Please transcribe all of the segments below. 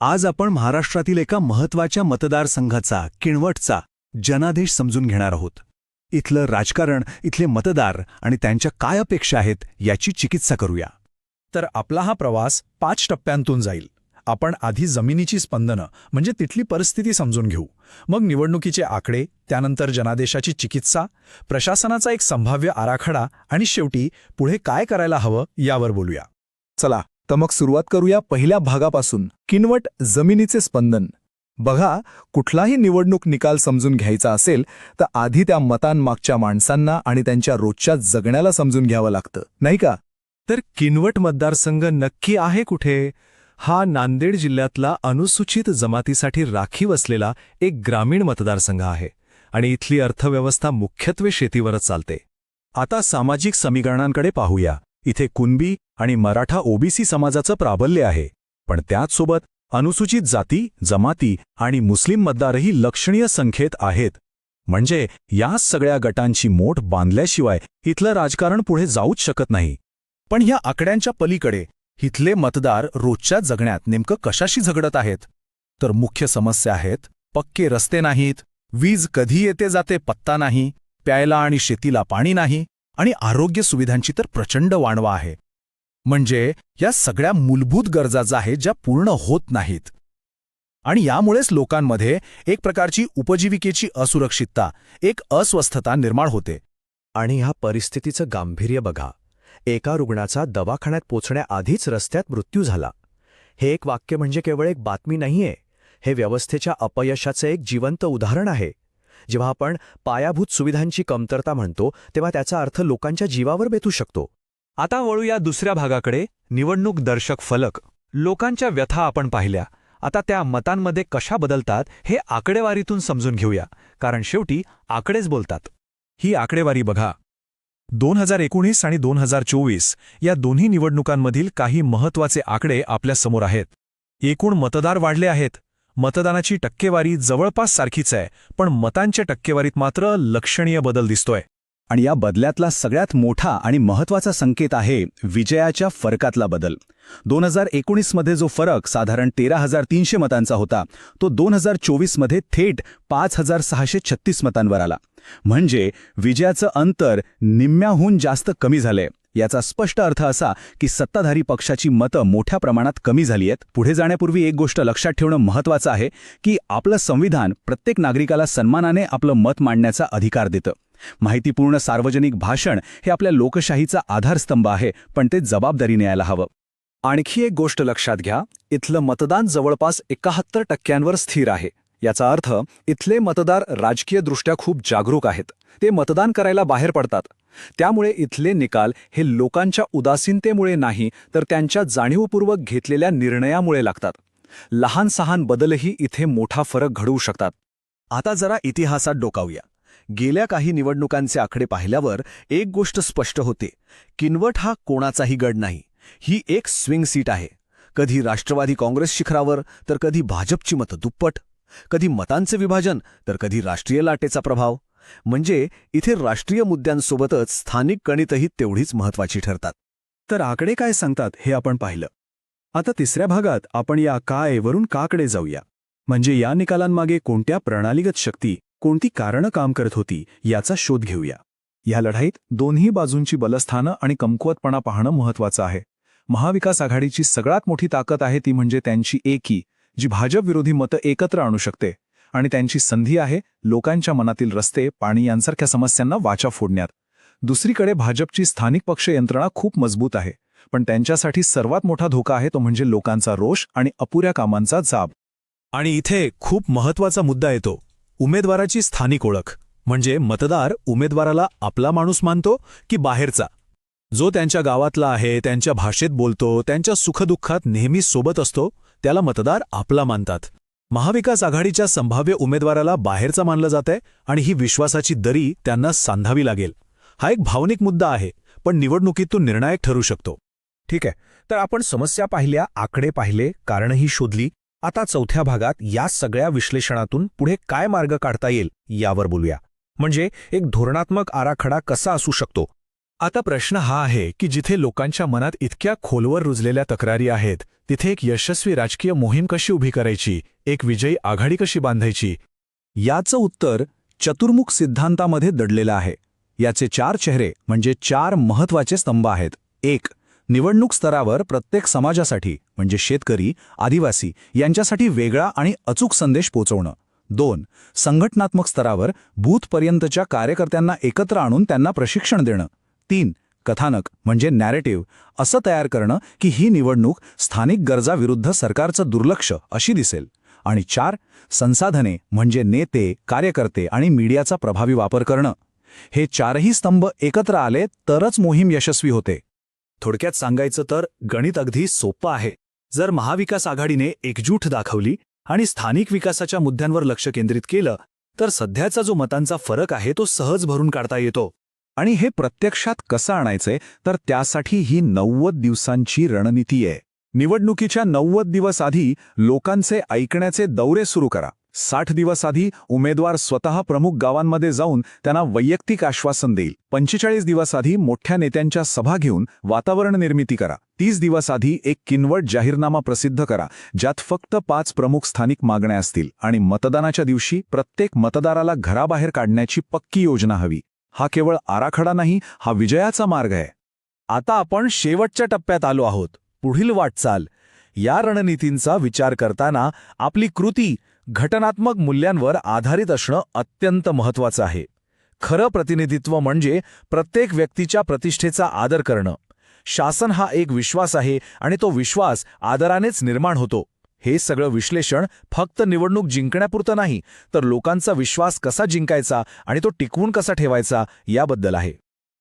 आज आपण महाराष्ट्रातील एका महत्त्वाच्या मतदारसंघाचा किनवटचा जनादेश समजून घेणार आहोत. इथलं राजकारण, इथले मतदार आणि त्यांच्या काय अपेक्षा आहेत याची चिकित्सा करूया. तर आपला हा प्रवास 5 टप्प्यांतून जाईल. आपण आधी जमिनीची स्पंदनं म्हणजे तिथली परिस्थिती समजून घेऊ, मग निवडणुकीचे आकडे, त्यानंतर जनादेशाची चिकित्सा, प्रशासनाचा एक संभाव्य आराखडा आणि शेवटी पुढे काय करायला हवं यावर बोलूया. चला तर मग सुरुवात करूया पहिल्या भागापासून. किनवट जमिनीचे स्पंदन. बघा, कुठलाही निवडणूक निकाल समजून घ्यायचा असेल तर आधी त्या मतांमागच्या माणसांना आणि त्यांच्या रोजच्या जगण्याला समजून घ्यावं लागतं, नाही का? तर किनवट मतदारसंघ नक्की आहे कुठे? हा नांदेड जिल्ह्यातला अनुसूचित जमातीसाठी राखीव असलेला एक ग्रामीण मतदारसंघ आहे आणि इथली अर्थव्यवस्था मुख्यत्वे शेतीवरच चालते. आता सामाजिक समीकरणांकडे पाहूया. इथे कुणबी आणि मराठा ओबीसी समाजाचं प्राबल्य आहे, पण त्याचसोबत अनुसूचित जाती, जमाती आणि मुस्लिम मतदारही लक्षणीय संख्येत आहेत. म्हणजे या सगळ्या गटांची मोठ बांधल्याशिवाय इथलं राजकारण पुढे जाऊच शकत नाही. पण ह्या आकड्यांच्या पलीकडे इथले मतदार रोजच्या जगण्यात नेमकं कशाशी झगडत आहेत? तर मुख्य समस्या आहेत पक्के रस्ते नाहीत, वीज कधी येते जाते पत्ता नाही, प्यायला आणि शेतीला पाणी नाही, आणि आरोग्य सुविधांची तर प्रचंड वाणवा आहे. म्हणजे या सगळ्या मूलभूत गरजा आहेत ज्या पूर्ण होत नाहीत. आणि यामुळेच लोकांमध्ये एक प्रकारची उपजीविकेची असुरक्षितता, एक अस्वस्थता निर्माण होते. आणि ह्या परिस्थितीचं गांभीर्य बघा. एका रुग्णाचा दवाखान्यात पोचण्याआधीच रस्त्यात मृत्यू झाला. हे एक वाक्य म्हणजे केवळ एक बातमी नाहीये, हे व्यवस्थेच्या अपयशाचं एक जिवंत उदाहरण आहे. जेव्हा आपण पायाभूत सुविधांची कमतरता म्हणतो तेव्हा त्याचा अर्थ लोकांच्या जीवावर बेतू शकतो. आता वळूया दुसऱ्या भागाकडे, निवडणूक दर्शक फलक. लोकांच्या व्यथा आपण पाहिल्या. आता त्या मतांमध्ये कशा बदलतात हे आकडेवारीतून समजून घेऊया, कारण शेवटी आकडेच बोलतात. ही आकडेवारी बघा. 2019 आणि 2024 या दोन्ही निवडणुकांमधील काही महत्त्वाचे आकडे आपल्या समोर आहेत. एकूण मतदार वाढले आहेत. मतदानाची टक्केवारी जवळपास सारखीच आहे, पण मतांच्या टक्केवारीत मात्र लक्षणीय बदल दिसतोय. आणि या बदलातला सगळ्यात मोठा आणि महत्त्वाचा संकेत आहे विजयाच्या फरकातला बदल. 2019 मध्ये जो फरक साधारण 13,300 मतांचा होता, तो 2024 मध्ये थेट 5,636 मतांवर आला. म्हणजे विजयाचं अंतर निम्म्याहून जास्त कमी झालंय. याचा स्पष्ट अर्थ असा की सत्ताधारी पक्षाची मतं मोठ्या प्रमाणात कमी झाली आहेत. पुढे जाण्यापूर्वी एक गोष्ट लक्षात ठेवणं महत्त्वाचं आहे की आपलं संविधान प्रत्येक नागरिकाला सन्मानाने आपलं मत मांडण्याचा अधिकार देतं. माहितीपूर्ण सार्वजनिक भाषण हे आपल्या लोकशाहीचा आधारस्तंभ आहे, पण ते जबाबदारीने यायला हवं. आणखी एक गोष्ट लक्षात घ्या. इथलं मतदान जवळपास 71% स्थिर आहे. याचा अर्थ इथले मतदार राजकीयदृष्ट्या खूप जागरूक आहेत. ते मतदान करायला बाहेर पडतात. त्यामुळे इथले निकाल हे लोकांच्या उदासीनतेमुळे नाही, तर त्यांच्या जाणीवपूर्वक घेतलेल्या निर्णयामुळे लागतात. लहान सहान बदलही इथे मोठा फरक घडवू शकतात. आता जरा इतिहासात डोकावूया. गेल्या काही निवडणुकांचे आकडे पाहिल्यावर एक गोष्ट स्पष्ट होते. किनवट हा कोणाचाही गड नाही. ही एक स्विंग सीट आहे. कधी राष्ट्रवादी काँग्रेस शिखरावर, तर कधी भाजपची मतं दुप्पट, कधी मतांचे विभाजन, तर कधी राष्ट्रीय लाटेचा प्रभाव. म्हणजे इथे राष्ट्रीय मुद्द्यांसोबतच स्थानिक गणितही तेवढीच महत्त्वाची ठरतात. तर आकडे काय सांगतात हे आपण पाहिलं. आता तिसऱ्या भागात आपण या काय वरून काकडे जाऊया. म्हणजे या निकालांमागे कोणत्या प्रणालीगत शक्ती, कोणती कारणं काम करत होती याचा शोध घेऊया. या लढाईत दोन्ही बाजूंची बलस्थानं आणि कमकुवतपणा पाहणं महत्त्वाचं आहे. महाविकास आघाडीची सगळ्यात मोठी ताकद आहे ती म्हणजे त्यांची एकी, जी भाजप विरोधी मतं एकत्र आणू शकते. आणि त्यांची संधी आहे लोकांच्या मनातील रस्ते, पाणी यांसारख्या समस्यांना वाचा फोडण्यात. दुसरीकडे भाजपची स्थानिक पक्ष यंत्रणा खूप मजबूत आहे, पण त्यांच्यासाठी सर्वात मोठा धोका आहे तो म्हणजे लोकांचा रोष आणि अपुऱ्या कामांचा जाब. आणि इथे खूप महत्त्वाचा मुद्दा येतो, उमेदवाराची स्थानिक ओळख. म्हणजे मतदार उमेदवाराला आपला माणूस मानतो की बाहेरचा, जो त्यांच्या गावातला आहे, त्यांच्या भाषेत बोलतो, त्यांच्या सुखदुःखात नेहमी सोबत असतो, त्याला मतदार आपला मानतात. महाविकास आघाडीच्या संभाव्य उमेदवाराला बाहेरचा मानलं जातंय आणि ही विश्वासाची दरी त्यांना सांधावी लागेल. हा एक भावनिक मुद्दा आहे, पण निवडणुकीतून निर्णायक ठरू शकतो. ठीक आहे, तर आपण समस्या पाहिल्या, आकडे पाहिले, कारणंही शोधली. आता चौथ्या भागात या सगळ्या विश्लेषणातून पुढे काय मार्ग काढता येईल यावर बोलूया. म्हणजे एक धोरणात्मक आराखडा कसा असू शकतो. आता प्रश्न हा आहे की जिथे लोकांच्या मनात इतक्या खोलवर रुजलेल्या तक्रारी आहेत तिथे एक यशस्वी राजकीय मोहीम कशी उभी करायची, एक विजयी आघाडी कशी बांधायची? याचं उत्तर चतुर्मुख सिद्धांतामध्ये दडलेलं आहे. याचे 4 चेहरे म्हणजे 4 महत्वाचे स्तंभ आहेत. 1. निवडणूक स्तरावर प्रत्येक समाजासाठी म्हणजे शेतकरी, आदिवासी यांच्यासाठी वेगळा आणि अचूक संदेश पोहोचवणं. 2. संघटनात्मक स्तरावर बूथपर्यंतच्या कार्यकर्त्यांना एकत्र आणून त्यांना प्रशिक्षण देणं. 3. कथानक म्हणजे नॅरेटिव्ह असं तयार करणं की ही निवडणूक स्थानिक गरजाविरुद्ध सरकारचं दुर्लक्ष अशी दिसेल. आणि 4. संसाधने म्हणजे नेते, कार्यकर्ते आणि मीडियाचा प्रभावी वापर करणं. हे 4ही स्तंभ एकत्र आले तरच मोहीम यशस्वी होते. थोडक्यात सांगायचं तर गणित अगदी सोपं आहे. जर महाविकास आघाडीने एकजूट दाखवली आणि स्थानिक विकासाच्या मुद्द्यांवर लक्ष केंद्रित केलं तर सध्याचा जो मतांचा फरक आहे तो सहज भरून काढता येतो. आणि हे प्रत्यक्षात कसं आणायचंय तर त्यासाठी ही 90 दिवसांची रणनीती आहे. निवडणुकीच्या 90 दिवस आधी लोकांचे ऐकण्याचे दौरे सुरू करा. 60 दिवस आधी उमेदवार स्वतः प्रमुख गावांमध्ये जाऊन त्यांना वैयक्तिक आश्वासन देईल. 45 दिवस आधी मोठ्या नेत्यांच्या सभा घेऊन वातावरण निर्मिती करा. 30 दिवस आधी एक किनवट जाहीरनामा प्रसिद्ध करा ज्यात फक्त 5 प्रमुख स्थानिक मागण्या असतील. आणि मतदानाच्या दिवशी प्रत्येक मतदाराला घराबाहेर काढण्याची पक्की योजना हवी. हा केवळ आराखडा नाही, हा विजयाचा मार्ग आहे. आता आपण शेवटच्या टप्प्यात आलो आहोत. पुढील वाटचाल. या रणनीतींचा विचार करताना आपली कृती घटनात्मक मूल्यांवर आधारित असणं अत्यंत महत्त्वाचं आहे. खरं प्रतिनिधित्व म्हणजे प्रत्येक व्यक्तीच्या प्रतिष्ठेचा आदर करणं. शासन हा एक विश्वास आहे आणि तो विश्वास आदरानेच निर्माण होतो. हे सगळं विश्लेषण फक्त निवडणूक जिंकण्यापुरतं नाही तर लोकांचा विश्वास कसा जिंकायचा आणि तो टिकवून कसा ठेवायचा याबद्दल आहे.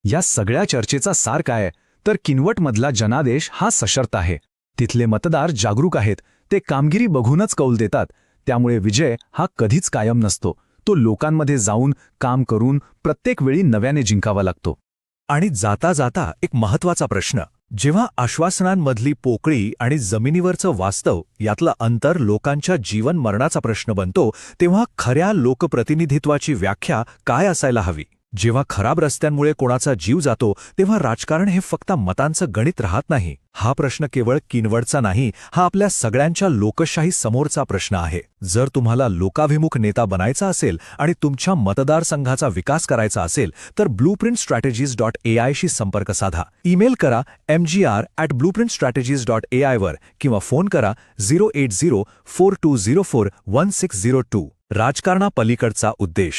या सगळ्या चर्चेचा सार काय तर किनवटमधला जनादेश हा सशर्त आहे. तिथले मतदार जागरूक आहेत, ते कामगिरी बघूनच कौल देतात. त्यामुळे विजय हा कधीच कायम नसतो, तो लोकांमध्ये जाऊन काम करून प्रत्येक वेळी नव्याने जिंकावा लागतो. आणि जाता जाता एक महत्त्वाचा प्रश्न. जेव्हा आश्वासनांमधली पोकळी आणि जमिनीवरचं वास्तव यातलं अंतर लोकांच्या जीवन मरणाचा प्रश्न बनतो तेव्हा खऱ्या लोकप्रतिनिधित्वाची व्याख्या काय असायला हवी? जेव्हा खराब रस्त्यांमुळे कोणाचा जीव जातो तेव्हा राजकारण हे फक्त मतांचं गणित राहत नाही. हा प्रश्न केवळ किनवटचा नाही, हा आपल्या सगळ्यांच्या लोकशाही समोरचा प्रश्न आहे. जर तुम्हाला लोकाभिमुख नेता बनायचा असेल आणि तुमच्या मतदारसंघाचा विकास करायचा असेल तर blueprintstrategies.ai शी संपर्क साधा. ईमेल करा mgr@blueprintstrategies.ai वर किंवा फोन करा 08042041602. राजकारणापलीकडचा उद्देश.